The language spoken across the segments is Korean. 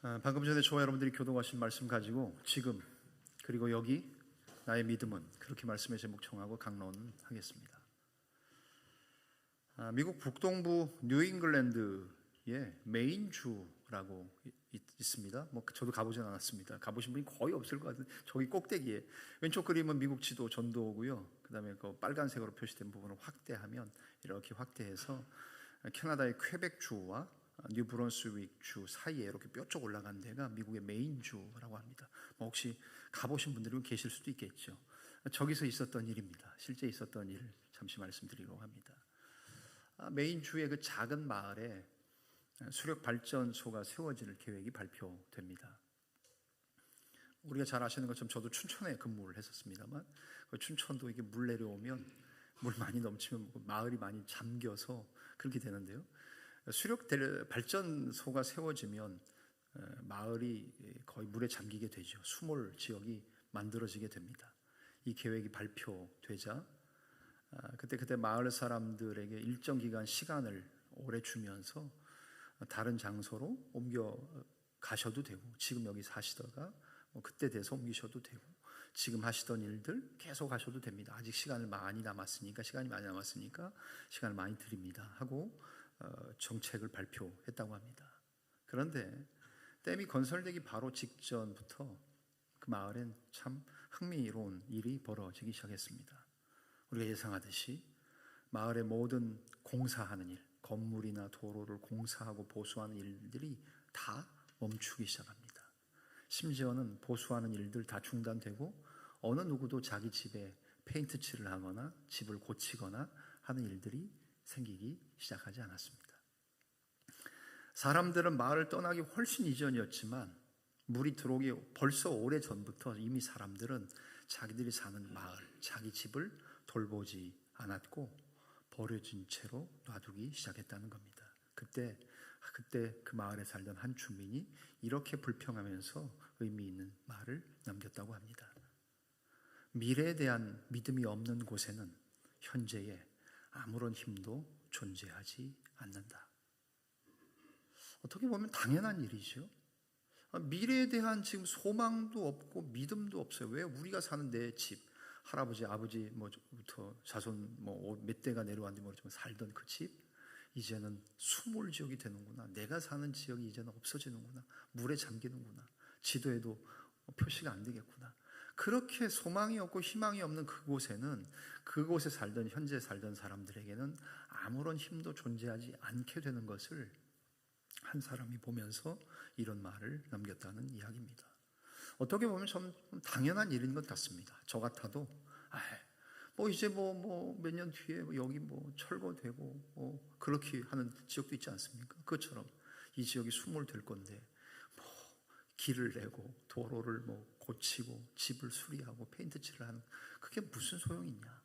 방금 전에 저와 여러분들이 교도하신 말씀 가지고 지금 그리고 여기 나의 믿음은 그렇게 말씀의 제목 정하고 강론하겠습니다. 미국 북동부 뉴잉글랜드에 메인주라고 있습니다. 저도 가보진 않았습니다. 가보신 분이 거의 없을 것 같은데 저기 꼭대기에 왼쪽 그림은 미국 지도 전도고요. 그 다음에 그 빨간색으로 표시된 부분을 확대하면 이렇게 확대해서 캐나다의 퀘벡주와 뉴브런스윅 주 사이에 이렇게 뾰족 올라간 데가 미국의 메인주라고 합니다. 혹시 가보신 분들이 계실 수도 있겠죠. 저기서 있었던 일입니다. 실제 있었던 일을 잠시 말씀드리려고 합니다. 메인주의 그 작은 마을에 수력 발전소가 세워질 계획이 발표됩니다. 우리가 잘 아시는 것처럼 저도 춘천에 근무를 했었습니다만 그 춘천도 이게 물 내려오면 물 많이 넘치면 마을이 많이 잠겨서 그렇게 되는데요. 수력 발전소가 세워지면 마을이 거의 물에 잠기게 되죠. 수몰 지역이 만들어지게 됩니다. 이 계획이 발표되자 그때 마을 사람들에게 일정 기간 시간을 오래 주면서 다른 장소로 옮겨 가셔도 되고 지금 여기 사시다가 그때 돼서 옮기셔도 되고 지금 하시던 일들 계속 하셔도 됩니다. 아직 시간이 많이 남았으니까 시간을 많이 드립니다 하고 정책을 발표했다고 합니다. 그런데 댐이 건설되기 바로 직전부터 그 마을엔 참 흥미로운 일이 벌어지기 시작했습니다. 우리가 예상하듯이 마을의 모든 공사하는 일, 건물이나 도로를 공사하고 보수하는 일들이 다 멈추기 시작합니다. 심지어는 보수하는 일들 다 중단되고 어느 누구도 자기 집에 페인트 칠을 하거나 집을 고치거나 하는 일들이 생기기 시작하지 않았습니다. 사람들은 마을을 떠나기 훨씬 이전이었지만 물이 들어오기 벌써 오래 전부터 이미 사람들은 자기들이 사는 마을, 자기 집을 돌보지 않았고 버려진 채로 놔두기 시작했다는 겁니다. 그때 그 마을에 살던 한 주민이 이렇게 불평하면서 의미 있는 말을 남겼다고 합니다. 미래에 대한 믿음이 없는 곳에는 현재에 아무런 힘도 존재하지 않는다. 어떻게 보면 당연한 일이죠. 미래에 대한 지금 소망도 없고 믿음도 없어요. 왜 우리가 사는 내 집, 할아버지, 아버지 부터 자손 몇 대가 내려왔는지 모르지만 살던 그 집, 이제는 수몰 지역이 되는구나. 내가 사는 지역이 이제는 없어지는구나. 물에 잠기는구나. 지도에도 표시가 안 되겠구나. 그렇게 소망이 없고 희망이 없는 그곳에는 그곳에 현재 살던 사람들에게는 아무런 힘도 존재하지 않게 되는 것을 한 사람이 보면서 이런 말을 남겼다는 이야기입니다. 어떻게 보면 좀 당연한 일인 것 같습니다. 저 같아도 이제 몇 년 뒤에 여기 철거되고 그렇게 하는 지역도 있지 않습니까? 그것처럼 이 지역이 수몰될 건데 길을 내고 도로를 고치고 집을 수리하고 페인트 칠을 하는 그게 무슨 소용이 있냐?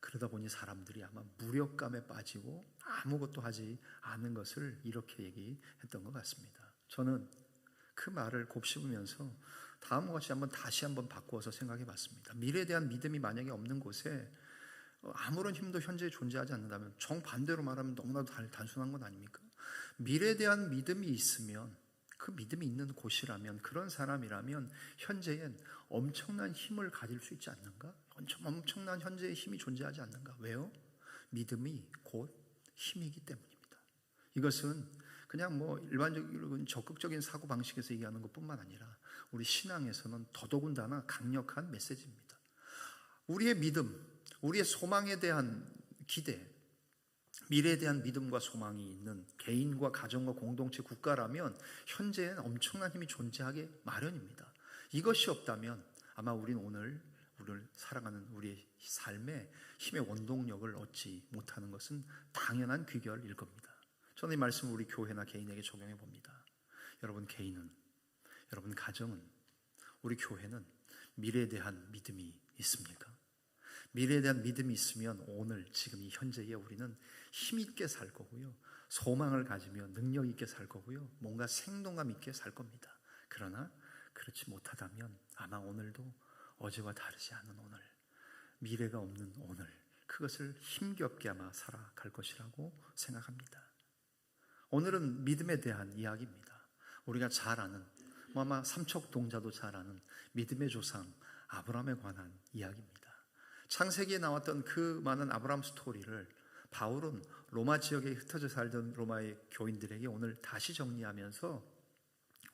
그러다 보니 사람들이 아마 무력감에 빠지고 아무것도 하지 않은 것을 이렇게 얘기했던 것 같습니다. 저는 그 말을 곱씹으면서 다음과 같이 다시 한번 바꾸어서 생각해 봤습니다. 미래에 대한 믿음이 만약에 없는 곳에 아무런 힘도 현재에 존재하지 않는다면 정반대로 말하면 너무나도 단순한 건 아닙니까? 미래에 대한 믿음이 있으면 그 믿음이 있는 곳이라면 그런 사람이라면 현재엔 엄청난 힘을 가질 수 있지 않는가? 엄청난 현재의 힘이 존재하지 않는가? 왜요? 믿음이 곧 힘이기 때문입니다. 이것은 그냥 일반적인 적극적인 사고방식에서 얘기하는 것뿐만 아니라 우리 신앙에서는 더더군다나 강력한 메시지입니다. 우리의 믿음, 우리의 소망에 대한 기대, 미래에 대한 믿음과 소망이 있는 개인과 가정과 공동체, 국가라면 현재엔 엄청난 힘이 존재하게 마련입니다. 이것이 없다면 아마 우리는 오늘 우리를 살아가는 우리의 삶에 힘의 원동력을 얻지 못하는 것은 당연한 귀결일 겁니다. 저는 이 말씀을 우리 교회나 개인에게 적용해 봅니다. 여러분 개인은, 여러분 가정은, 우리 교회는 미래에 대한 믿음이 있습니까? 미래에 대한 믿음이 있으면 오늘 지금 이 현재에 우리는 힘있게 살 거고요. 소망을 가지며 능력 있게 살 거고요. 뭔가 생동감 있게 살 겁니다. 그러나 그렇지 못하다면 아마 오늘도 어제와 다르지 않은 오늘, 미래가 없는 오늘, 그것을 힘겹게 아마 살아갈 것이라고 생각합니다. 오늘은 믿음에 대한 이야기입니다. 우리가 잘 아는, 아마 삼척동자도 잘 아는 믿음의 조상 아브라함에 관한 이야기입니다. 창세기에 나왔던 그 많은 아브라함 스토리를 바울은 로마 지역에 흩어져 살던 로마의 교인들에게 오늘 다시 정리하면서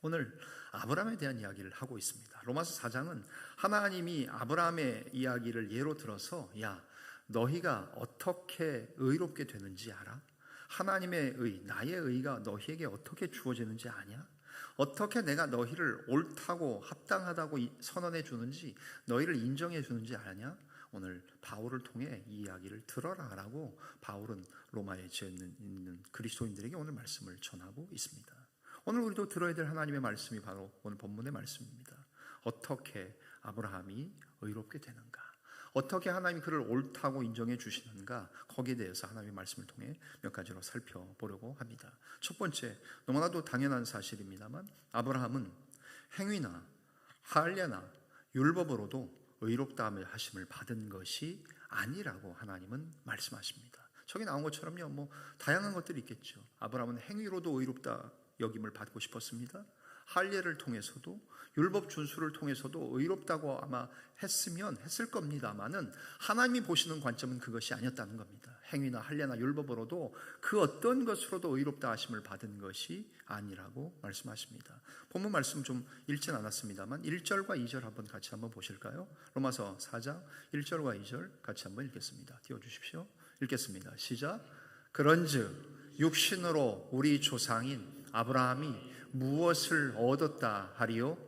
오늘 아브라함에 대한 이야기를 하고 있습니다. 로마서 4장은 하나님이 아브라함의 이야기를 예로 들어서 야, 너희가 어떻게 의롭게 되는지 알아? 하나님의 의, 나의 의가 너희에게 어떻게 주어지는지 아냐? 어떻게 내가 너희를 옳다고 합당하다고 선언해 주는지, 너희를 인정해 주는지 아냐? 오늘 바울을 통해 이 이야기를 들어라라고 바울은 로마에 있는 그리스도인들에게 오늘 말씀을 전하고 있습니다. 오늘 우리도 들어야 될 하나님의 말씀이 바로 오늘 본문의 말씀입니다. 어떻게 아브라함이 의롭게 되는가? 어떻게 하나님이 그를 옳다고 인정해 주시는가? 거기에 대해서 하나님의 말씀을 통해 몇 가지로 살펴보려고 합니다. 첫 번째, 너무나도 당연한 사실입니다만 아브라함은 행위나 할례나 율법으로도 의롭다함을 하심을 받은 것이 아니라고 하나님은 말씀하십니다. 저기 나온 것처럼요, 다양한 것들이 있겠죠. 아브라함은 행위로도 의롭다 여김을 받고 싶었습니다. 할례를 통해서도 율법 준수를 통해서도 의롭다고 아마 했을 겁니다만은 하나님이 보시는 관점은 그것이 아니었다는 겁니다. 행위나 할례나 율법으로도 그 어떤 것으로도 의롭다 하심을 받은 것이 아니라고 말씀하십니다. 본문 말씀 좀 읽진 않았습니다만 1절과 2절 같이 한번 보실까요? 로마서 4장 1절과 2절 같이 한번 읽겠습니다. 띄워주십시오. 읽겠습니다. 시작. 그런즉 육신으로 우리 조상인 아브라함이 무엇을 얻었다 하리요?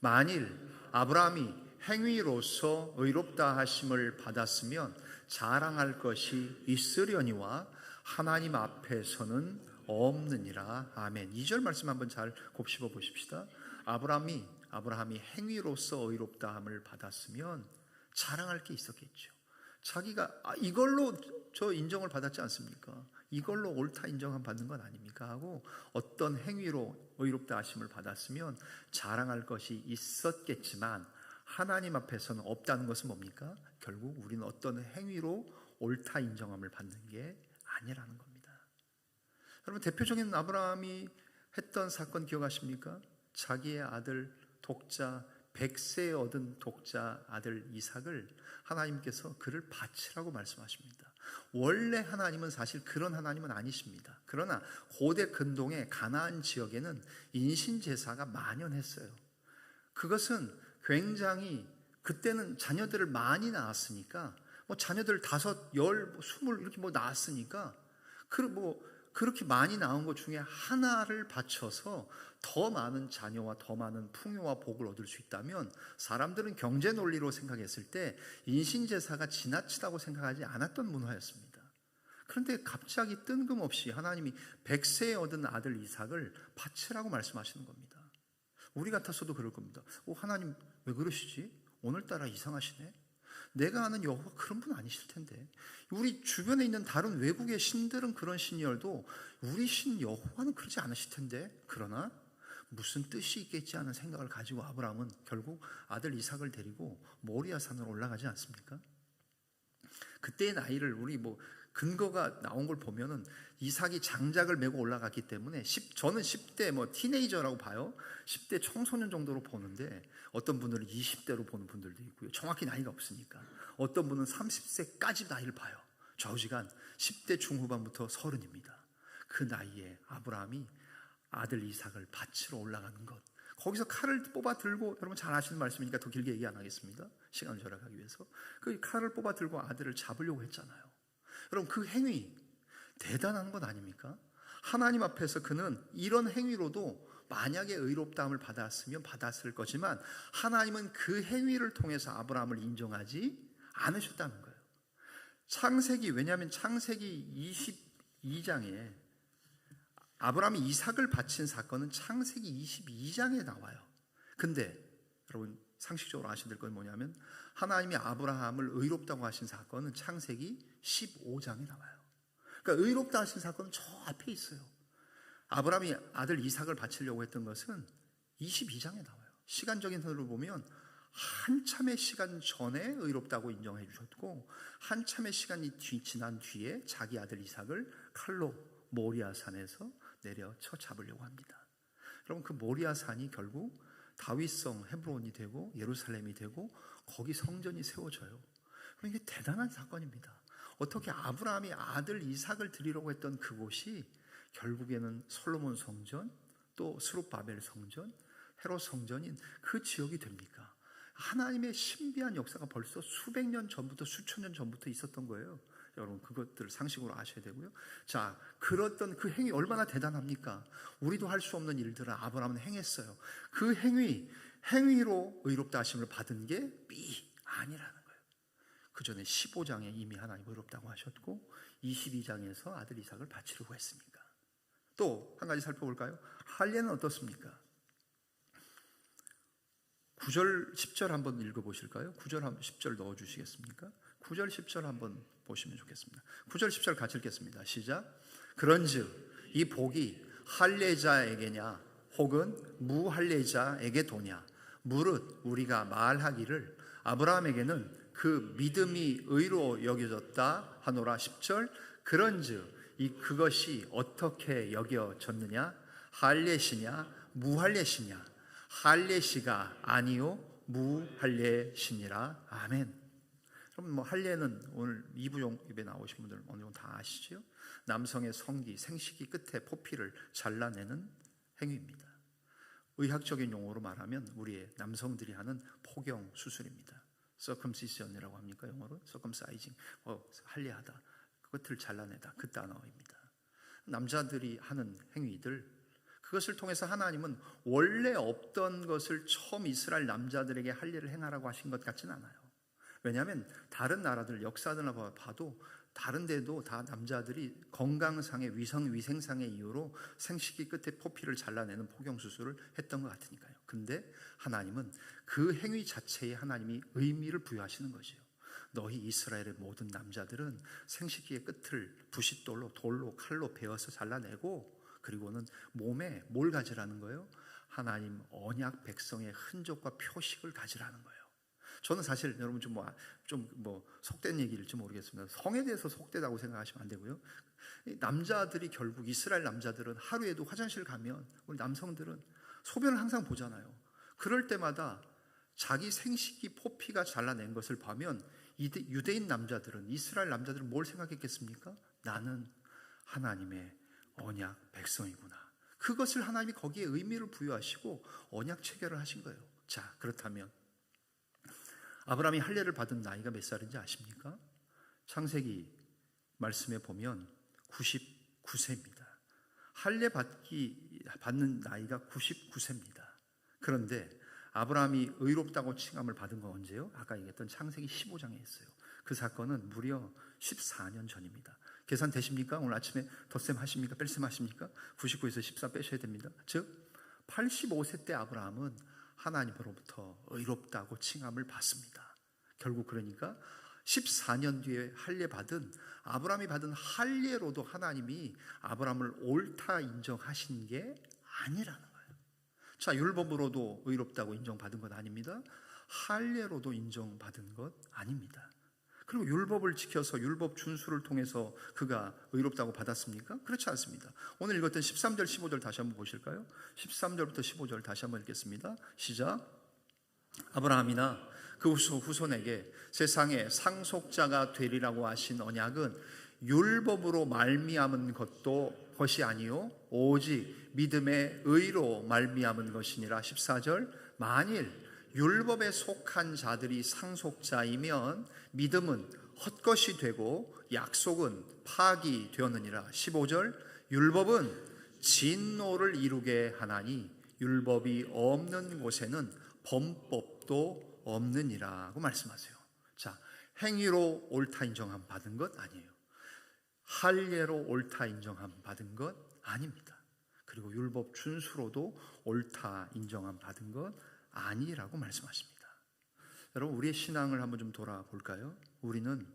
만일 아브라함이 행위로서 의롭다 하심을 받았으면 자랑할 것이 있으려니와 하나님 앞에서는 없느니라. 아멘. 2절 말씀 한번 잘 곱씹어 보십시다. 아브라함이 행위로서 의롭다함을 받았으면 자랑할 게 있었겠죠. 자기가 이걸로 저 인정을 받았지 않습니까? 이걸로 옳다 인정함 받는 건 아닙니까? 하고 어떤 행위로 의롭다 하심을 받았으면 자랑할 것이 있었겠지만 하나님 앞에서는 없다는 것은 뭡니까? 결국 우리는 어떤 행위로 옳다 인정함을 받는 게 아니라는 겁니다. 여러분, 대표적인 아브라함이 했던 사건 기억하십니까? 자기의 아들 독자 100세에 얻은 독자 아들 이삭을 하나님께서 그를 바치라고 말씀하십니다. 원래 하나님은 사실 그런 하나님은 아니십니다. 그러나 고대 근동의 가나안 지역에는 인신제사가 만연했어요. 그것은 굉장히 그때는 자녀들을 많이 낳았으니까 자녀들 5, 10, 20 이렇게 낳았으니까 그렇게 많이 낳은 것 중에 하나를 바쳐서 더 많은 자녀와 더 많은 풍요와 복을 얻을 수 있다면 사람들은 경제 논리로 생각했을 때 인신제사가 지나치다고 생각하지 않았던 문화였습니다. 그런데 갑자기 뜬금없이 하나님이 100세에 얻은 아들 이삭을 바치라고 말씀하시는 겁니다. 우리 같았어도 그럴 겁니다. 하나님 왜 그러시지? 오늘따라 이상하시네. 내가 아는 여호와 그런 분 아니실 텐데. 우리 주변에 있는 다른 외국의 신들은 그런 신이어도 우리 신 여호와는 그러지 않으실 텐데. 그러나 무슨 뜻이 있겠지 하는 생각을 가지고 아브라함은 결국 아들 이삭을 데리고 모리아 산으로 올라가지 않습니까? 그때의 나이를 우리 근거가 나온 걸 보면은 이삭이 장작을 메고 올라갔기 때문에 저는 10대 티네이저라고 봐요. 10대 청소년 정도로 보는데 어떤 분들은 20대로 보는 분들도 있고요. 정확히 나이가 없으니까. 어떤 분은 30세까지 나이를 봐요. 좌우지간 10대 중후반부터 30입니다. 그 나이에 아브라함이 아들 이삭을 바치러 올라가는 것. 거기서 칼을 뽑아 들고, 여러분 잘 아시는 말씀이니까 더 길게 얘기 안 하겠습니다. 시간을 절약하기 위해서. 그 칼을 뽑아 들고 아들을 잡으려고 했잖아요. 여러분 그 행위 대단한 것 아닙니까? 하나님 앞에서 그는 이런 행위로도 만약에 의롭다함을 받았으면 받았을 거지만 하나님은 그 행위를 통해서 아브라함을 인정하지 않으셨다는 거예요. 왜냐하면 창세기 22장에 아브라함이 이삭을 바친 사건은 창세기 22장에 나와요. 근데 여러분 상식적으로 아셔야 될 건 뭐냐면 하나님이 아브라함을 의롭다고 하신 사건은 창세기 15장에 나와요. 그러니까 의롭다 하신 사건은 저 앞에 있어요. 아브라함이 아들 이삭을 바치려고 했던 것은 22장에 나와요. 시간적인 선으로 보면 한참의 시간 전에 의롭다고 인정해 주셨고 한참의 시간이 지난 뒤에 자기 아들 이삭을 칼로 모리아 산에서 내려 쳐 잡으려고 합니다. 여러분, 그 모리아 산이 결국 다윗성 헤브론이 되고 예루살렘이 되고 거기 성전이 세워져요. 이게 대단한 사건입니다. 어떻게 아브라함이 아들 이삭을 드리려고 했던 그곳이 결국에는 솔로몬 성전, 또 스룹바벨 성전, 헤롯 성전인 그 지역이 됩니까? 하나님의 신비한 역사가 벌써 수백 년 전부터, 수천 년 전부터 있었던 거예요. 여러분, 그것들을 상식으로 아셔야 되고요. 자, 그랬던 그 행위 얼마나 대단합니까? 우리도 할 수 없는 일들을 아브라함은 행했어요. 그 행위로 의롭다 하심을 받은 게 아니라는 거예요. 그 전에 15장에 이미 하나님 의롭다고 하셨고 22장에서 아들 이삭을 바치려고 했으니까. 또 한 가지 살펴볼까요? 할례는 어떻습니까? 9절 10절 한번 읽어보실까요? 9절 10절 넣어주시겠습니까? 9절 10절 한번 보시면 좋겠습니다. 9절 10절 같이 읽겠습니다. 시작. 그런즉 이 복이 할례자에게냐 혹은 무할례자에게 도냐? 무릇 우리가 말하기를 아브라함에게는 그 믿음이 의로 여겨졌다 하노라. 10절. 그런즉 그것이 어떻게 여겨졌느냐? 할례시냐 무할례시냐? 할례시가 아니요 무할례시니라. 아멘. 그럼 할례는 오늘 2부 입에 나오신 분들 어느 정도 다 아시죠? 남성의 성기, 생식기 끝에 포피를 잘라내는 행위입니다. 의학적인 용어로 말하면 우리의 남성들이 하는 포경 수술입니다. circumcision이라고 합니까? 영어로 circumcising, 할례하다, 끝을 잘라내다, 그 단어입니다. 남자들이 하는 행위들, 그것을 통해서 하나님은 원래 없던 것을 처음 이스라엘 남자들에게 할례를 행하라고 하신 것 같지는 않아요. 왜냐하면 다른 나라들 역사들을 봐도 다른 데도 다 남자들이 건강상의 위생상의 이유로 생식기 끝에 포피를 잘라내는 포경수술을 했던 것 같으니까요. 근데 하나님은 그 행위 자체에 하나님이 의미를 부여하시는 것이에요. 너희 이스라엘의 모든 남자들은 생식기의 끝을 부싯돌로, 돌로, 칼로 베어서 잘라내고, 그리고는 몸에 뭘 가지라는 거예요? 하나님 언약 백성의 흔적과 표식을 가지라는 거예요. 저는 사실 여러분 좀 속된 얘기일지 모르겠습니다. 성에 대해서 속되다고 생각하시면 안 되고요. 남자들이 결국 이스라엘 남자들은 하루에도 화장실 가면 우리 남성들은 소변을 항상 보잖아요. 그럴 때마다 자기 생식기 포피가 잘라낸 것을 보면 유대인 남자들은, 이스라엘 남자들은 뭘 생각했겠습니까? 나는 하나님의 언약 백성이구나. 그것을 하나님이 거기에 의미를 부여하시고 언약 체결을 하신 거예요. 자, 그렇다면 아브라함이 할례를 받은 나이가 몇 살인지 아십니까? 창세기 말씀에 보면 99세입니다. 할례 받는 나이가 99세입니다. 그런데 아브라함이 의롭다고 칭함을 받은 건 언제요? 아까 얘기했던 창세기 15장에 있어요. 그 사건은 무려 14년 전입니다. 계산 되십니까? 오늘 아침에 덧셈 하십니까? 뺄셈 하십니까? 99에서 14 빼셔야 됩니다. 즉 85세 때 아브라함은 하나님으로부터 의롭다고 칭함을 받습니다. 결국 그러니까 14년 뒤에 할례 받은 아브라함이 받은 할례로도 하나님이 아브라함을 옳다 인정하신 게 아니라는 거예요. 자, 율법으로도 의롭다고 인정받은 것 아닙니다. 할례로도 인정받은 것 아닙니다. 그리고 율법을 지켜서 율법 준수를 통해서 그가 의롭다고 받았습니까? 그렇지 않습니다. 오늘 읽었던 13절 15절 다시 한번 보실까요? 13절부터 15절 다시 한번 읽겠습니다. 시작. 아브라함이나 그 후손에게 세상에 상속자가 되리라고 하신 언약은 율법으로 말미암은 것이 아니요 오직 믿음의 의로 말미암은 것이니라. 14절. 만일 율법에 속한 자들이 상속자이면 믿음은 헛것이 되고 약속은 파기되었느니라. 15절. 율법은 진노를 이루게 하나니 율법이 없는 곳에는 범법도 없느니라고 말씀하세요. 자, 행위로 옳다 인정함 받은 것 아니에요. 할례로 옳다 인정함 받은 것 아닙니다. 그리고 율법 준수로도 옳다 인정함 받은 것 아니라고 말씀하십니다. 여러분, 우리의 신앙을 한번 좀 돌아볼까요? 우리는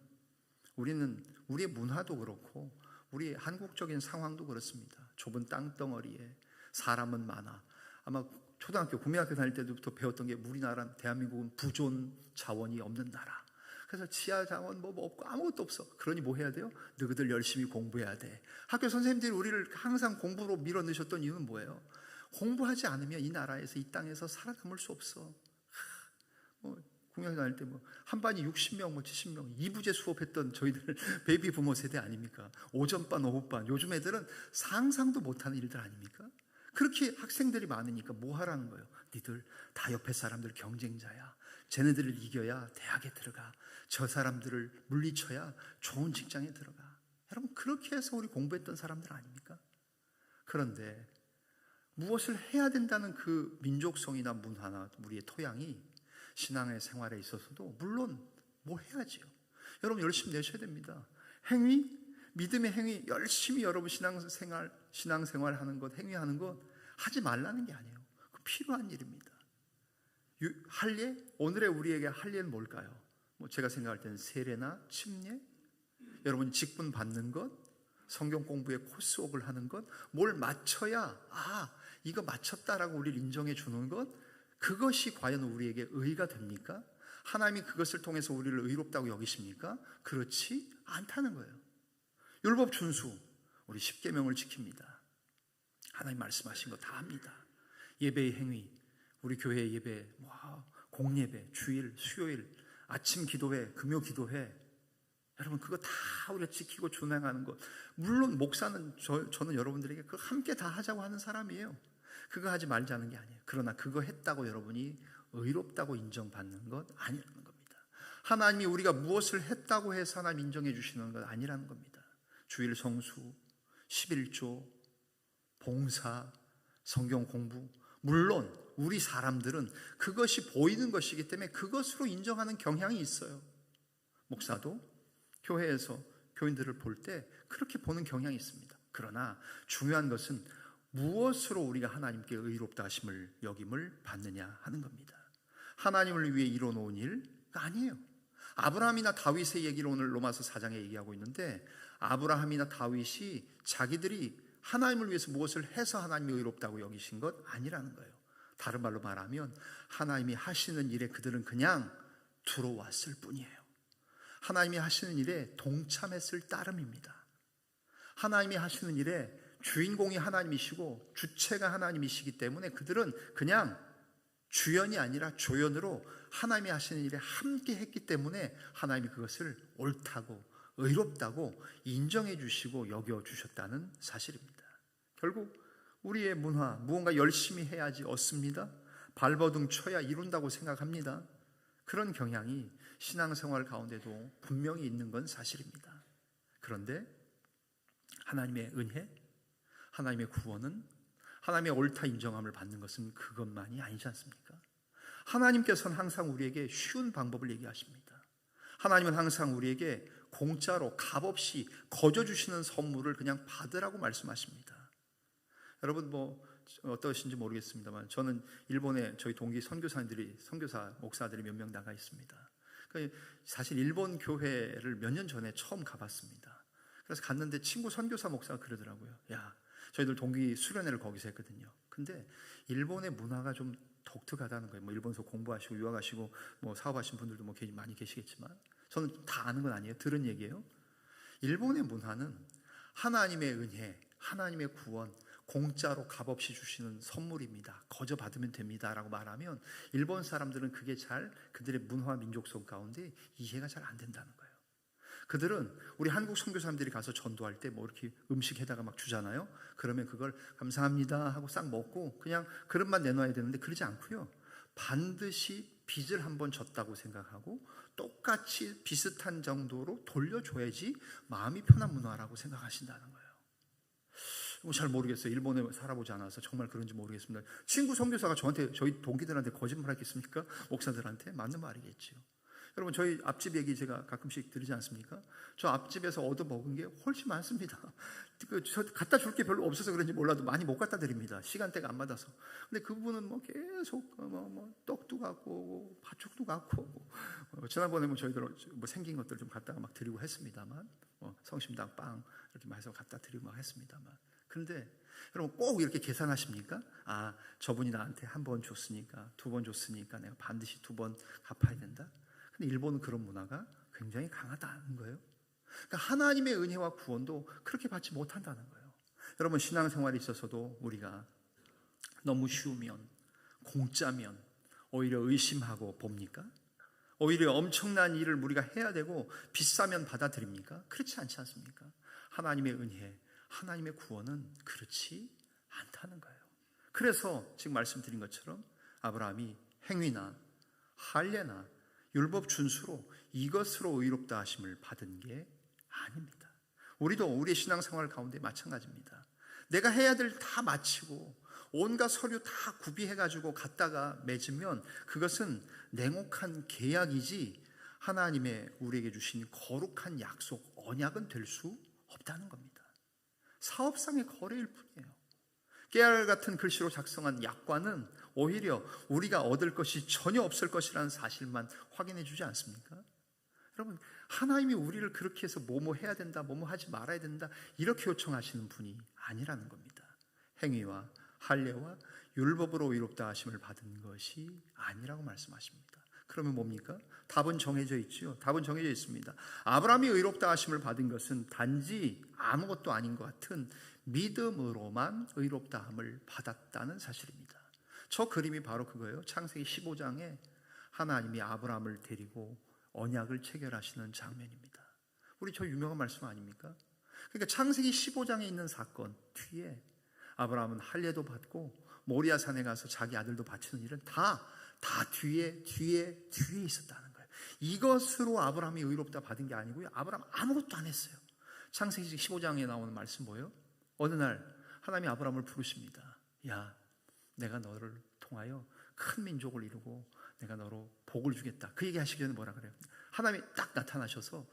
우리의 문화도 그렇고 우리 한국적인 상황도 그렇습니다. 좁은 땅덩어리에 사람은 많아. 아마 초등학교, 국민학교 다닐 때부터 배웠던 게 우리나라 대한민국은 부존 자원이 없는 나라. 그래서 지하 자원 뭐 없고 아무것도 없어. 그러니 뭐 해야 돼요? 너희들 열심히 공부해야 돼. 학교 선생님들이 우리를 항상 공부로 밀어넣으셨던 이유는 뭐예요? 공부하지 않으면 이 나라에서, 이 땅에서 살아남을 수 없어. 공연 다닐 때 한 반이 60명, 70명, 이부제 수업했던 저희들 베이비 부모 세대 아닙니까? 오전반, 오후반. 요즘 애들은 상상도 못하는 일들 아닙니까? 그렇게 학생들이 많으니까 뭐 하라는 거예요? 니들 다 옆에 사람들 경쟁자야. 쟤네들을 이겨야 대학에 들어가. 저 사람들을 물리쳐야 좋은 직장에 들어가. 여러분, 그렇게 해서 우리 공부했던 사람들 아닙니까? 그런데 무엇을 해야 된다는 그 민족성이나 문화나 우리의 토양이 신앙의 생활에 있어서도 물론 뭐 해야지요. 여러분 열심히 내셔야 됩니다. 행위, 믿음의 행위 열심히 여러분 신앙생활 하는 것, 행위하는 것 하지 말라는 게 아니에요. 그 필요한 일입니다. 할례, 오늘의 우리에게 할례는 뭘까요? 제가 생각할 때는 세례나 침례, 여러분 직분 받는 것, 성경 공부에 코스웍을 하는 것, 뭘 맞춰야 이거 맞췄다라고 우리를 인정해 주는 것, 그것이 과연 우리에게 의가 됩니까? 하나님이 그것을 통해서 우리를 의롭다고 여기십니까? 그렇지 않다는 거예요. 율법 준수, 우리 10계명을 지킵니다. 하나님 말씀하신 거 다 합니다. 예배의 행위, 우리 교회 예배, 공예배, 주일, 수요일, 아침 기도회, 금요 기도회, 여러분 그거 다 우리가 지키고 준행하는 것. 물론 목사는 저는 여러분들에게 그거 함께 다 하자고 하는 사람이에요. 그거 하지 말자는 게 아니에요. 그러나 그거 했다고 여러분이 의롭다고 인정받는 것 아니라는 겁니다. 하나님이 우리가 무엇을 했다고 해서 하나님 인정해 주시는 것 아니라는 겁니다. 주일 성수, 11조, 봉사, 성경 공부, 물론 우리 사람들은 그것이 보이는 것이기 때문에 그것으로 인정하는 경향이 있어요. 목사도 교회에서 교인들을 볼 때 그렇게 보는 경향이 있습니다. 그러나 중요한 것은 무엇으로 우리가 하나님께 의롭다 하심을 여김을 받느냐 하는 겁니다. 하나님을 위해 이뤄놓은 일가 아니에요. 아브라함이나 다윗의 얘기를 오늘 로마서 4장에 얘기하고 있는데, 아브라함이나 다윗이 자기들이 하나님을 위해서 무엇을 해서 하나님이 의롭다고 여기신 것 아니라는 거예요. 다른 말로 말하면 하나님이 하시는 일에 그들은 그냥 들어왔을 뿐이에요. 하나님이 하시는 일에 동참했을 따름입니다. 하나님이 하시는 일에 주인공이 하나님이시고 주체가 하나님이시기 때문에 그들은 그냥 주연이 아니라 조연으로 하나님이 하시는 일에 함께 했기 때문에 하나님이 그것을 옳다고 의롭다고 인정해 주시고 여겨 주셨다는 사실입니다. 결국 우리의 문화, 무언가 열심히 해야지 얻습니다. 발버둥 쳐야 이룬다고 생각합니다. 그런 경향이 신앙생활 가운데도 분명히 있는 건 사실입니다. 그런데 하나님의 은혜, 하나님의 구원은, 하나님의 옳다 인정함을 받는 것은 그것만이 아니지 않습니까? 하나님께서는 항상 우리에게 쉬운 방법을 얘기하십니다. 하나님은 항상 우리에게 공짜로 값없이 거저 주시는 선물을 그냥 받으라고 말씀하십니다. 여러분 어떠신지 모르겠습니다만 저는 일본에 저희 동기 선교사 목사들이 몇 명 나가 있습니다. 사실 일본 교회를 몇 년 전에 처음 가봤습니다. 그래서 갔는데 친구 선교사 목사가 그러더라고요. 야, 저희들 동기 수련회를 거기서 했거든요. 근데 일본의 문화가 좀 독특하다는 거예요. 일본에서 공부하시고 유학하시고 사업하신 분들도 많이 계시겠지만 저는 다 아는 건 아니에요. 들은 얘기예요. 일본의 문화는 하나님의 은혜, 하나님의 구원, 공짜로 값없이 주시는 선물입니다. 거저 받으면 됩니다 라고 말하면 일본 사람들은 그게 잘 그들의 문화 민족성 가운데 이해가 잘 안 된다는 거예요. 그들은 우리 한국 선교사님들이 가서 전도할 때 이렇게 음식에다가 막 주잖아요. 그러면 그걸 감사합니다 하고 싹 먹고 그냥 그릇만 내놔야 되는데 그러지 않고요. 반드시 빚을 한번 졌다고 생각하고 똑같이 비슷한 정도로 돌려줘야지 마음이 편한 문화라고 생각하신다는 거예요. 잘 모르겠어요. 일본에 살아보지 않아서 정말 그런지 모르겠습니다. 친구 선교사가 저희 동기들한테 거짓말하겠습니까? 목사들한테? 맞는 말이겠죠. 여러분 저희 앞집 얘기 제가 가끔씩 드리지 않습니까? 저 앞집에서 얻어먹은 게 훨씬 많습니다. 저 갖다 줄 게 별로 없어서 그런지 몰라도 많이 못 갖다 드립니다. 시간대가 안 맞아서. 근데 그분은 계속 떡도 갖고 오고 팥죽도 갖고 오고 지난번에 저희들 생긴 것들 좀 갖다가 막 드리고 했습니다만 성심당 빵 이렇게 해서 갖다 드리고 막 했습니다만, 그런데 여러분 꼭 이렇게 계산하십니까? 저분이 나한테 한 번 줬으니까, 두 번 줬으니까 내가 반드시 2번 갚아야 된다? 근데 일본은 그런 문화가 굉장히 강하다는 거예요. 그러니까 하나님의 은혜와 구원도 그렇게 받지 못한다는 거예요. 여러분 신앙생활에 있어서도 우리가 너무 쉬우면, 공짜면 오히려 의심하고 봅니까? 오히려 엄청난 일을 우리가 해야 되고 비싸면 받아들입니까? 그렇지 않지 않습니까? 하나님의 은혜, 하나님의 구원은 그렇지 않다는 거예요. 그래서 지금 말씀드린 것처럼 아브라함이 행위나 할례나 율법 준수로 이것으로 의롭다 하심을 받은 게 아닙니다. 우리도 우리의 신앙생활 가운데 마찬가지입니다. 내가 해야 될 다 마치고 온갖 서류 다 구비해가지고 갖다가 맺으면 그것은 냉혹한 계약이지 하나님의 우리에게 주신 거룩한 약속, 언약은 될 수 없다는 겁니다. 사업상의 거래일 뿐이에요. 깨알 같은 글씨로 작성한 약관은 오히려 우리가 얻을 것이 전혀 없을 것이라는 사실만 확인해 주지 않습니까? 여러분, 하나님이 우리를 그렇게 해서 뭐뭐 해야 된다, 뭐뭐 하지 말아야 된다 이렇게 요청하시는 분이 아니라는 겁니다. 행위와 할례와 율법으로 의롭다 하심을 받은 것이 아니라고 말씀하십니다. 그러면 뭡니까? 답은 정해져 있죠. 답은 정해져 있습니다. 아브라함이 의롭다 하심을 받은 것은 단지 아무것도 아닌 것 같은 믿음으로만 의롭다함을 받았다는 사실입니다. 저 그림이 바로 그거예요. 창세기 15장에 하나님이 아브라함을 데리고 언약을 체결하시는 장면입니다. 우리 저 유명한 말씀 아닙니까? 그러니까 창세기 15장에 있는 사건 뒤에 아브라함은 할례도 받고 모리아 산에 가서 자기 아들도 바치는 일은 다 뒤에 있었다는 거예요. 이것으로 아브라함이 의롭다 받은 게 아니고요. 아브라함 아무것도 안 했어요. 창세기 15장에 나오는 말씀 뭐예요? 어느 날 하나님이 아브라함을 부르십니다. 야, 내가 너를 통하여 큰 민족을 이루고 내가 너로 복을 주겠다. 그 얘기 하시기 전에 뭐라 그래요? 하나님이 딱 나타나셔서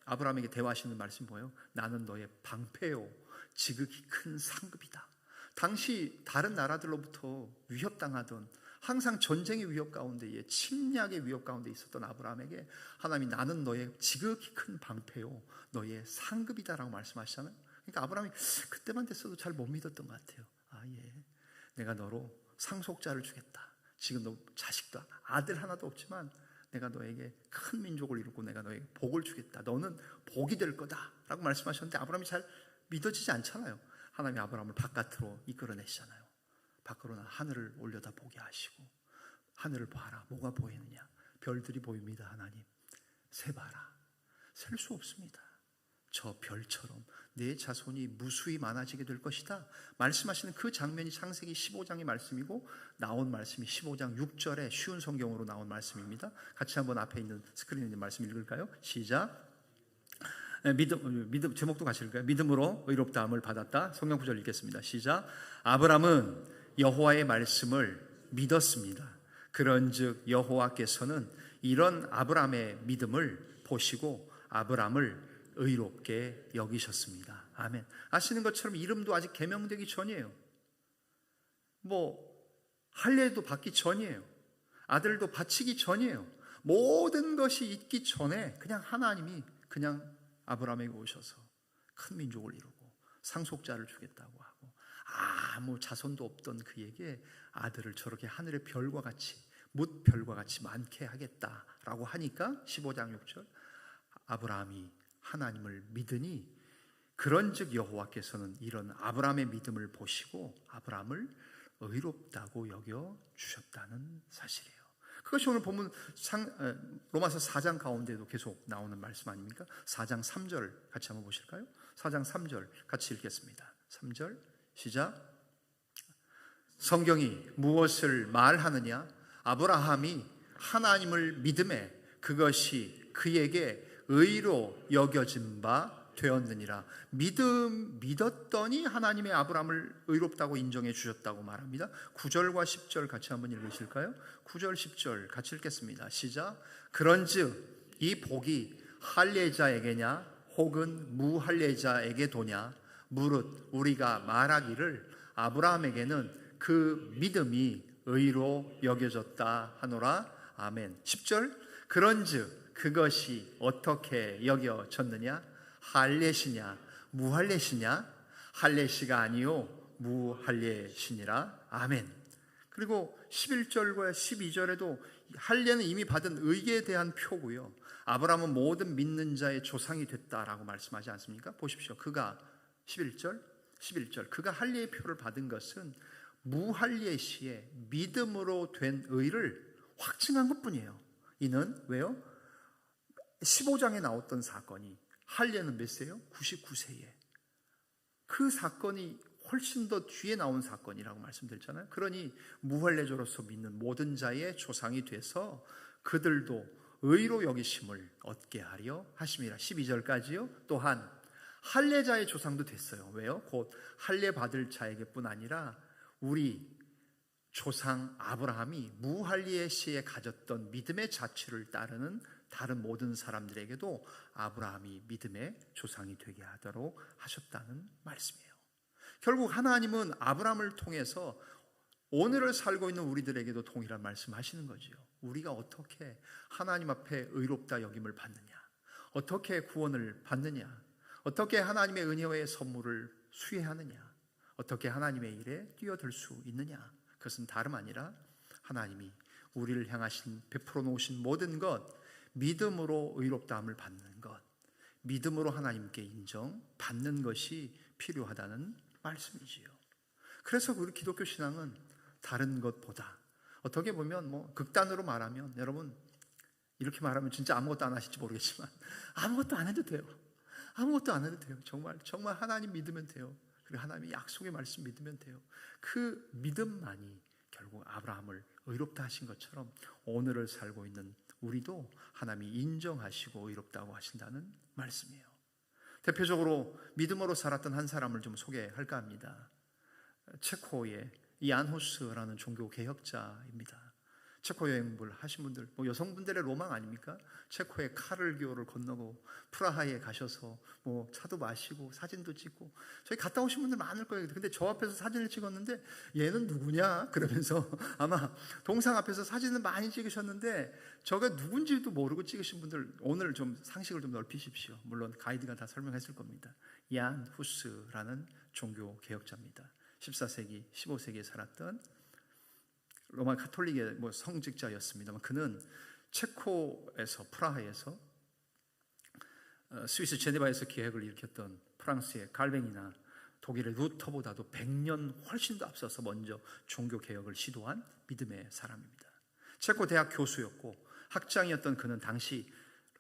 아브라함에게 대화하시는 말씀이 뭐예요? 나는 너의 방패요 지극히 큰 상급이다. 당시 다른 나라들로부터 위협당하던 항상 전쟁의 위협 가운데에 침략의 위협 가운데 있었던 아브라함에게 하나님이 나는 너의 지극히 큰 방패요 너의 상급이다라고 말씀하시잖아요. 그러니까 아브라함이 그때만 됐어도 잘 못 믿었던 것 같아요. 아, 예, 내가 너로 상속자를 주겠다. 지금 너 자식도 아들 하나도 없지만 내가 너에게 큰 민족을 이루고 내가 너에게 복을 주겠다. 너는 복이 될 거다 라고 말씀하셨는데 아브라함이 잘 믿어지지 않잖아요. 하나님이 아브라함을 바깥으로 이끌어내시잖아요. 밖으로 하늘을 올려다 보게 하시고 하늘을 봐라. 뭐가 보이느냐? 별들이 보입니다. 하나님 세봐라. 셀 수 없습니다. 저 별처럼 내 자손이 무수히 많아지게 될 것이다 말씀하시는 그 장면이 창세기 15장의 말씀이고 나온 말씀이 15장 6절에 쉬운 성경으로 나온 말씀입니다. 같이 한번 앞에 있는 스크린에 있는 말씀 읽을까요? 시작. 믿음 제목도 같이 읽을까요? 믿음으로 의롭다함을 받았다. 성경 구절 읽겠습니다. 시작. 아브라함은 여호와의 말씀을 믿었습니다. 그런즉 여호와께서는 이런 아브라함의 믿음을 보시고 아브라함을 의롭게 여기셨습니다. 아멘. 아시는 것처럼 이름도 아직 개명되기 전이에요. 할례도 받기 전이에요. 아들도 바치기 전이에요. 모든 것이 있기 전에 그냥 하나님이 그냥 아브라함에게 오셔서 큰 민족을 이루고 상속자를 주겠다고 하고 아무 자손도 없던 그에게 아들을 저렇게 하늘의 별과 같이 뭇별과 같이 많게 하겠다라고 하니까 15장 6절 아브라함이 하나님을 믿으니 그런즉 여호와께서는 이런 아브라함의 믿음을 보시고 아브라함을 의롭다고 여겨 주셨다는 사실이에요. 그것이 오늘 본문 로마서 4장 가운데도 계속 나오는 말씀 아닙니까? 4장 3절 같이 한번 보실까요? 4장 3절 같이 읽겠습니다. 3절 시작. 성경이 무엇을 말하느냐? 아브라함이 하나님을 믿음에 그것이 그에게 의로 여겨진 바 되었느니라. 믿었더니 하나님의 아브라함을 의롭다고 인정해 주셨다고 말합니다. 9절과 10절 같이 한번 읽으실까요? 9절 10절 같이 읽겠습니다. 시작. 그런즉 이 복이 할례자에게냐 혹은 무할례자에게 도냐 무릇 우리가 말하기를 아브라함에게는 그 믿음이 의로 여겨졌다 하노라. 아멘. 10절. 그런즉 그것이 어떻게 여겨졌느냐? 할례시냐 무할례시냐? 할례시가 아니요 무할례시니라. 아멘. 그리고 11절과 12절에도 할례는 이미 받은 의에 대한 표고요. 아브라함은 모든 믿는 자의 조상이 됐다라고 말씀하지 않습니까? 보십시오. 그가 11절 그가 할례의 표를 받은 것은 무할례시에 믿음으로 된 의를 확증한 것뿐이에요. 이는 왜요? 15장에 나왔던 사건이 할례는 몇 세요? 99세에. 그 사건이 훨씬 더 뒤에 나온 사건이라고 말씀드렸잖아요. 그러니 무할례자로서 믿는 모든 자의 조상이 돼서 그들도 의로 여기심을 얻게 하려 하심이라. 12절까지요. 또한 할례자의 조상도 됐어요. 왜요? 곧 할례 받을 자에게뿐 아니라 우리 조상 아브라함이 무할례 시에 가졌던 믿음의 자취를 따르는 다른 모든 사람들에게도 아브라함이 믿음의 조상이 되게 하도록 하셨다는 말씀이에요. 결국 하나님은 아브라함을 통해서 오늘을 살고 있는 우리들에게도 동일한 말씀하시는 거죠. 우리가 어떻게 하나님 앞에 의롭다 여김을 받느냐, 어떻게 구원을 받느냐, 어떻게 하나님의 은혜의 선물을 수혜하느냐, 어떻게 하나님의 일에 뛰어들 수 있느냐. 그것은 다름 아니라 하나님이 우리를 향하신 베풀어 놓으신 모든 것, 믿음으로 의롭다함을 받는 것, 믿음으로 하나님께 인정받는 것이 필요하다는 말씀이지요. 그래서 우리 기독교 신앙은 다른 것보다 어떻게 보면 극단으로 말하면, 여러분 이렇게 말하면 진짜 아무것도 안 하실지 모르겠지만 아무것도 안 해도 돼요. 아무것도 안 해도 돼요. 정말 하나님 믿으면 돼요. 그리고 하나님의 약속의 말씀 믿으면 돼요. 그 믿음만이 결국 아브라함을 의롭다 하신 것처럼 오늘을 살고 있는 우리도 하나님이 인정하시고 의롭다고 하신다는 말씀이에요. 대표적으로 믿음으로 살았던 한 사람을 좀 소개할까 합니다. 체코의 이안 후스라는 종교 개혁자입니다. 체코 여행을 하신 분들, 여성분들의 로망 아닙니까? 체코의 카를교를 건너고 프라하에 가셔서 차도 마시고 사진도 찍고, 저희 갔다 오신 분들 많을 거예요. 근데 저 앞에서 사진을 찍었는데 얘는 누구냐? 그러면서 아마 동상 앞에서 사진을 많이 찍으셨는데 저가 누군지도 모르고 찍으신 분들, 오늘 좀 상식을 좀 넓히십시오. 물론 가이드가 다 설명했을 겁니다. 이안 후스라는 종교 개혁자입니다. 14세기, 15세기에 살았던 로마 가톨릭의 성직자였습니다만, 그는 체코에서, 프라하에서, 스위스 제네바에서 기획을 일으켰던 프랑스의 갈뱅이나 독일의 루터보다도 100년 훨씬 더 앞서서 먼저 종교 개혁을 시도한 믿음의 사람입니다. 체코 대학 교수였고 학장이었던 그는 당시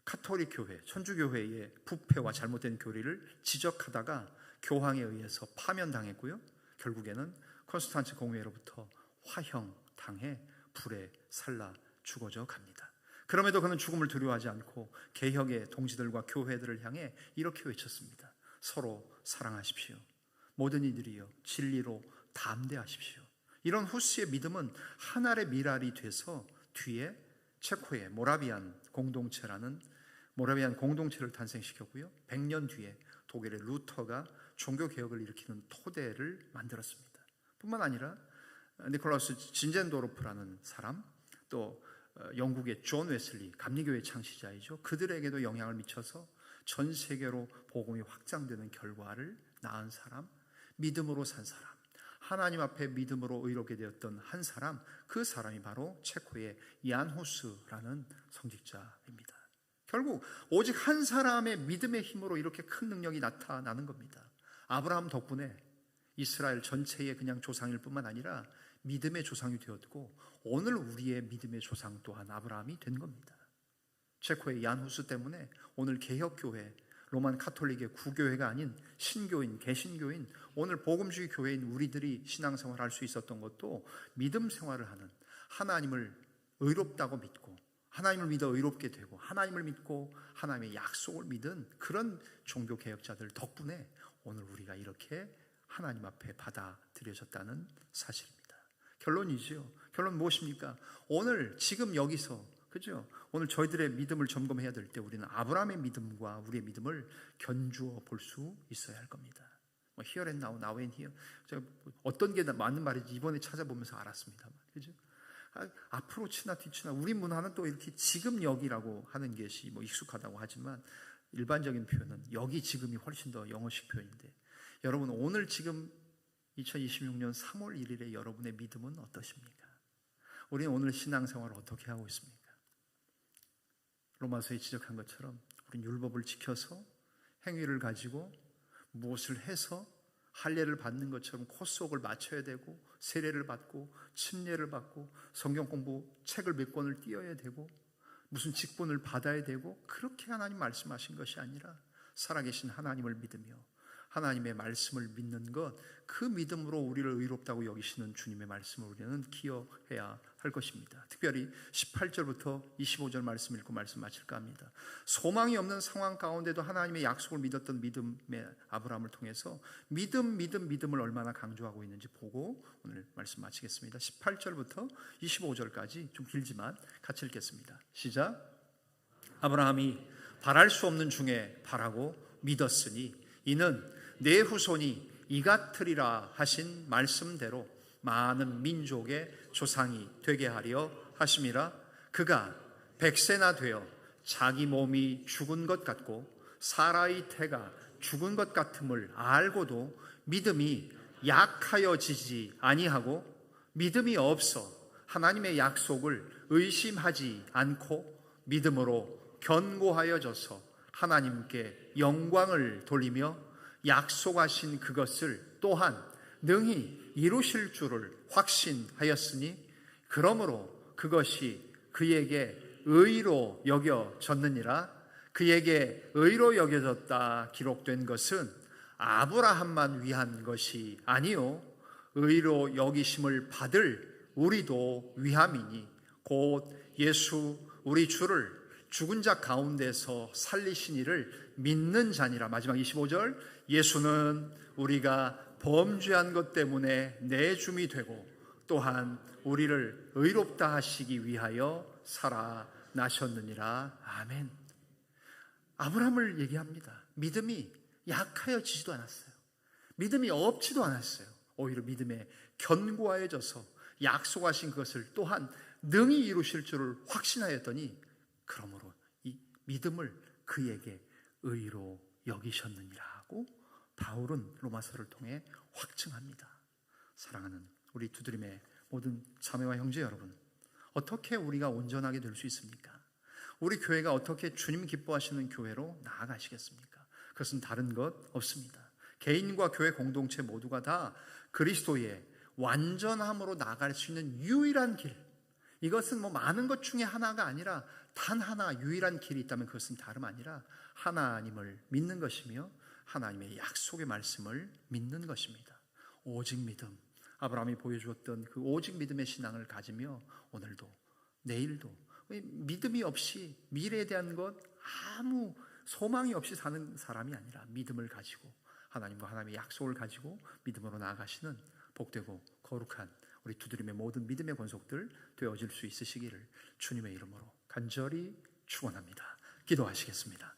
카톨릭 교회, 천주교회의 부패와 잘못된 교리를 지적하다가 교황에 의해서 파면당했고요. 결국에는 콘스탄츠 공회로부터 화형당해 불에 살라 죽어져 갑니다. 그럼에도 그는 죽음을 두려워하지 않고 개혁의 동지들과 교회들을 향해 이렇게 외쳤습니다. 서로 사랑하십시오. 모든 이들이여 진리로 담대하십시오. 이런 후스의 믿음은 하나의 미랄이 돼서 뒤에 체코의 모라비안 공동체를 탄생시켰고요. 100년 뒤에 독일의 루터가 종교개혁을 일으키는 토대를 만들었습니다. 뿐만 아니라 니콜라우스 진젠도르프라는 사람, 또 영국의 존 웨슬리, 감리교회 창시자이죠. 그들에게도 영향을 미쳐서 전 세계로 복음이 확장되는 결과를 낳은 사람, 믿음으로 산 사람, 하나님 앞에 믿음으로 의롭게 되었던 한 사람, 그 사람이 바로 체코의 이안 후스라는 성직자입니다. 결국 오직 한 사람의 믿음의 힘으로 이렇게 큰 능력이 나타나는 겁니다. 아브라함 덕분에 이스라엘 전체의 그냥 조상일 뿐만 아니라 믿음의 조상이 되었고, 오늘 우리의 믿음의 조상 또한 아브라함이 된 겁니다. 체코의 이안 후스 때문에 오늘 개혁교회, 로만 카톨릭의 구교회가 아닌 신교인, 개신교인, 오늘 복음주의 교회인 우리들이 신앙생활을 할 수 있었던 것도 믿음 생활을 하는, 하나님을 의롭다고 믿고 하나님을 믿어 의롭게 되고 하나님을 믿고 하나님의 약속을 믿은 그런 종교개혁자들 덕분에 오늘 우리가 이렇게 하나님 앞에 받아들여졌다는 사실입니다. 결론이죠. 결론 무엇입니까? 오늘 지금 여기서, 그죠? 오늘 저희들의 믿음을 점검해야 될 때 우리는 아브라함의 믿음과 우리의 믿음을 견주어 볼 수 있어야 할 겁니다. Here and now, now and here. 제가 어떤 게 맞는 말인지 이번에 찾아보면서 알았습니다. 그죠? 앞으로 치나 뒤치나 우리 문화는 또 이렇게 지금 여기라고 하는 것이 익숙하다고 하지만 일반적인 표현은 여기 지금이 훨씬 더 영어식 표현인데, 여러분 오늘 지금 2026년 3월 1일에 여러분의 믿음은 어떠십니까? 우리는 오늘 신앙생활을 어떻게 하고 있습니까? 로마서에 지적한 것처럼 우리는 율법을 지켜서 행위를 가지고 무엇을 해서 할례를 받는 것처럼 코스옥을 맞춰야 되고 세례를 받고 침례를 받고 성경 공부 책을 몇 권을 띄어야 되고 무슨 직분을 받아야 되고 그렇게 하나님 말씀하신 것이 아니라 살아계신 하나님을 믿으며 하나님의 말씀을 믿는 것, 그 믿음으로 우리를 의롭다고 여기시는 주님의 말씀을 우리는 기억해야 할 것입니다. 특별히 18절부터 25절 말씀 읽고 말씀 마칠까 합니다. 소망이 없는 상황 가운데도 하나님의 약속을 믿었던 믿음의 아브라함을 통해서 믿음을 얼마나 강조하고 있는지 보고 오늘 말씀 마치겠습니다. 18절부터 25절까지 좀 길지만 같이 읽겠습니다. 시작. 아브라함이 바랄 수 없는 중에 바라고 믿었으니 이는 내 후손이 이같으리라 하신 말씀대로 많은 민족의 조상이 되게 하려 하심이라. 그가 100세나 되어 자기 몸이 죽은 것 같고 사라의 태가 죽은 것 같음을 알고도 믿음이 약하여지지 아니하고 믿음이 없어 하나님의 약속을 의심하지 않고 믿음으로 견고하여져서 하나님께 영광을 돌리며 약속하신 그것을 또한 능히 이루실 줄을 확신하였으니 그러므로 그것이 그에게 의로 여겨졌느니라. 그에게 의로 여겨졌다 기록된 것은 아브라함만 위한 것이 아니요 의로 여기심을 받을 우리도 위함이니 곧 예수 우리 주를 죽은 자 가운데서 살리신 이를 믿는 자니라. 마지막 25절. 예수는 우리가 범죄한 것 때문에 내줌이 되고 또한 우리를 의롭다 하시기 위하여 살아나셨느니라. 아멘. 아브라함을 얘기합니다. 믿음이 약하여지지도 않았어요. 믿음이 없지도 않았어요. 오히려 믿음에 견고하여져서 약속하신 것을 또한 능히 이루실 줄을 확신하였더니 그러므로 이 믿음을 그에게 의로 여기셨느니라 하고 바울은 로마서를 통해 확증합니다. 사랑하는 우리 두드림의 모든 자매와 형제 여러분, 어떻게 우리가 온전하게 될 수 있습니까? 우리 교회가 어떻게 주님 기뻐하시는 교회로 나아가시겠습니까? 그것은 다른 것 없습니다. 개인과 교회 공동체 모두가 다 그리스도의 완전함으로 나아갈 수 있는 유일한 길, 이것은 많은 것 중에 하나가 아니라 단 하나 유일한 길이 있다면 그것은 다름 아니라 하나님을 믿는 것이며 하나님의 약속의 말씀을 믿는 것입니다. 오직 믿음, 아브라함이 보여주었던 그 오직 믿음의 신앙을 가지며 오늘도 내일도 믿음이 없이 미래에 대한 것 아무 소망이 없이 사는 사람이 아니라 믿음을 가지고 하나님과 하나님의 약속을 가지고 믿음으로 나아가시는 복되고 거룩한 우리 두드림의 모든 믿음의 권속들 되어질 수 있으시기를 주님의 이름으로 간절히 축원합니다. 기도하시겠습니다.